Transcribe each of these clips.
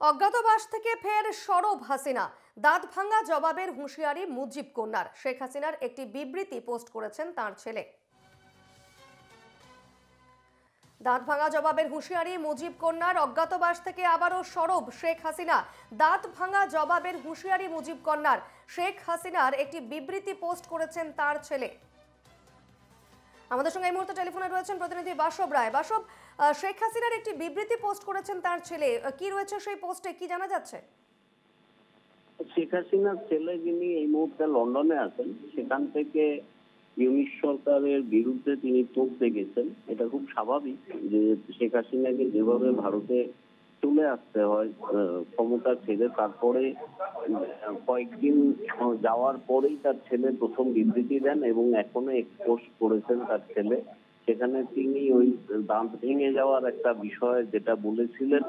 অজ্ঞাতবাস থেকে ফের সরব হাসিনা। দাঁত ভাঙা জবাবের হুঁশিয়ারি মুজিব কন্যার। শেখ হাসিনার একটি বিবৃতি পোস্ট করেছেন তার ছেলে। দাঁত ভাঙা জবাবের হুঁশিয়ারি মুজিব কন্যার। অজ্ঞাতবাস থেকে আবারও সরব শেখ হাসিনা। দাঁত ভাঙা জবাবের হুঁশিয়ারি মুজিব কন্যার। শেখ হাসিনার একটি বিবৃতি পোস্ট করেছেন তার ছেলে। আমাদের সঙ্গে এই মুহূর্তে টেলিফোনে রয়েছেন প্রতিনিধি বাসব রায়। বাসব, শেখ হাসিনার একটি বিবৃতি পোস্ট করেছেন তার ছেলে, কি রয়েছে সেই পোস্টে, কি জানা যাচ্ছে? শেখ হাসিনার ছেলে যিনি এই মুহূর্তে লন্ডনে আছেন, সেখান থেকে ইউনিশ সরকারের বিরুদ্ধে তিনি তোপ গেছেন। এটা খুব স্বাভাবিক যে শেখ হাসিনাকে যেভাবে ভারতে চলে আসতে হয় ক্ষমতা ছেড়ে, তারপরে কয়েকদিন যাওয়ার পরেই তার ছেলে প্রথম বিবৃতি দেন এবং এখনো এক্সপোজ করেছেন তার ছেলে। সেখানে তিনি ওই দাঁত ভেঙে যাওয়ার একটা বিষয় যেটা বলেছিলেন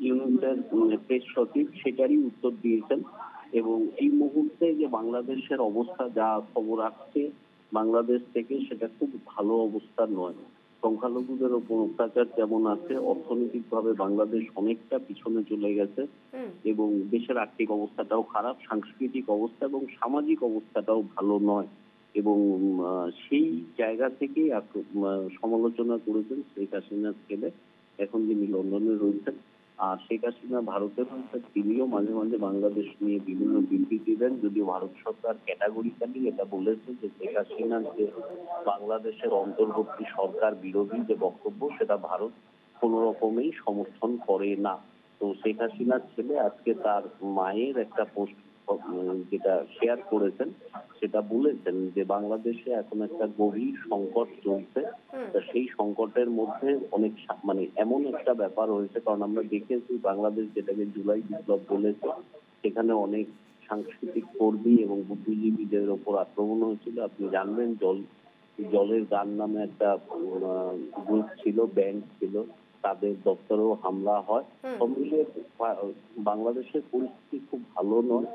ইউনিটের প্রেস সচিব, সেটারই উত্তর দিয়েছেন। এবং এই মুহূর্তে যে বাংলাদেশের অবস্থা যা খবর আসছে বাংলাদেশ থেকে, সেটা খুব ভালো অবস্থা নয়। সংখ্যালঘুদের ওপর অত্যাচার যেমন আছে, অর্থনৈতিক ভাবে বাংলাদেশ অনেকটা পিছনে চলে গেছে এবং দেশের আর্থিক অবস্থাটাও খারাপ, সাংস্কৃতিক অবস্থা এবং সামাজিক অবস্থাটাও ভালো নয়। এবং সেই জায়গা থেকেই সমালোচনা করেছেন শেখ হাসিনার ছেলে, এখন যিনি লন্ডনে রয়েছেন। আর শেখ হাসিনা ভারতের রয়েছেন, তিনিও মাঝে মাঝে বাংলাদেশ নিয়ে বিভিন্ন বিবৃতি দেন, যদিও ভারত সরকার ক্যাটাগরিক্যালি এটা বলেছে যে শেখ হাসিনার যে বাংলাদেশের অন্তর্বর্তী সরকার বিরোধী যে বক্তব্য, সেটা ভারত কোন রকমেই সমর্থন করে না। তো শেখ হাসিনার ছেলে আজকে তার মায়ের একটা পোস্ট যেটা শেয়ার করেছেন, সেটা বলেছেন যে বাংলাদেশে এখন একটা গভীর সংকট চলছে। সেই সংকটের মধ্যে অনেক এমন একটা ব্যাপার হয়েছে, কারণ আমরা দেখেছি বাংলাদেশ যেটাকে জুলাই বিপ্লব বলেছে, সেখানে অনেক সাংস্কৃতিক কর্মী এবং বুদ্ধিজীবীদের ওপর আক্রমণ হয়েছিল। আপনি জানবেন জলের গান নামে একটা গ্রুপ ছিল, ব্যান্ড ছিল, তাদের দপ্তরেও হামলা হয়। সব মিলিয়ে বাংলাদেশের পরিস্থিতি খুব ভালো নয়।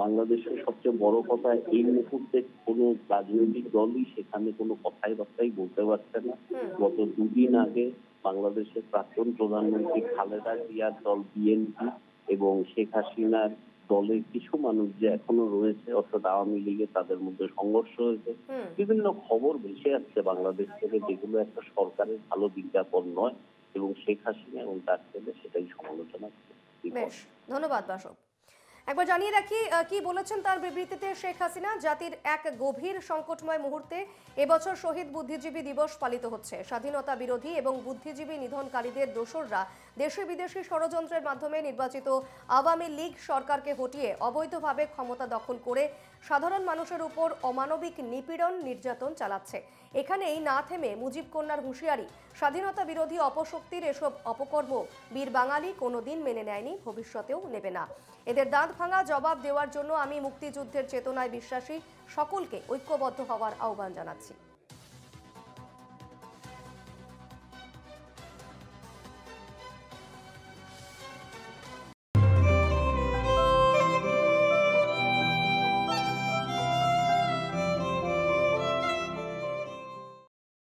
বাংলাদেশের সবচেয়ে বড় কথা, এই মুহূর্তে কোনো রাজনৈতিক দলই সেখানে কোনো কথাই বার্তাই বলতে পারছে না। গত দুদিন আগে বাংলাদেশের প্রাক্তন প্রধানমন্ত্রী খালেদা জিয়ার দল বিএনপি এবং শেখ হাসিনার দলের কিছু মানুষ যে এখনো রয়েছে, অর্থাৎ আওয়ামী লীগে, তাদের মধ্যে সংঘর্ষ হয়েছে। বিভিন্ন খবর ভেসে আসছে বাংলাদেশ থেকে, যেগুলো একটা সরকারের ভালো বিজ্ঞাপন নয় এবং শেখ হাসিনা এবং তার ছেলে সেটাই সমালোচনা করে। বেশ, ধন্যবাদ বাসব। একবার জানিয়ে রাখি কি বলেছেন তার বিবৃতিতে শেখ হাসিনা। জাতির এক গভীর সংকটময় মুহূর্তে এবছর শহীদ বুদ্ধিজীবী দিবস পালিত হচ্ছে। স্বাধীনতা বিরোধী এবং বুদ্ধিজীবী নিধনকারীদের দোসররা দেশে বিদেশি ষড়যন্ত্রের মাধ্যমে নির্বাচিত আওয়ামী লীগ সরকারকে হটিয়ে অবৈধভাবে ক্ষমতা দখল করে সাধারণ মানুষের উপর অমানবিক নিপীড়ন নির্যাতন চালাচ্ছে। এখানেই না থেমে মুজিব কন্যার হুঁশিয়ারি, স্বাধীনতা বিরোধী অপশক্তির এসব অপকর্ম বীর বাঙালি কোনোদিন মেনে নেয়নি, ভবিষ্যতেও নেবে না। এদের দাঁত ভাঙা জবাব দেওয়ার জন্য আমি মুক্তিযুদ্ধের চেতনায় বিশ্বাসী সকলকে ঐক্যবদ্ধ হওয়ার আহ্বান জানাচ্ছি।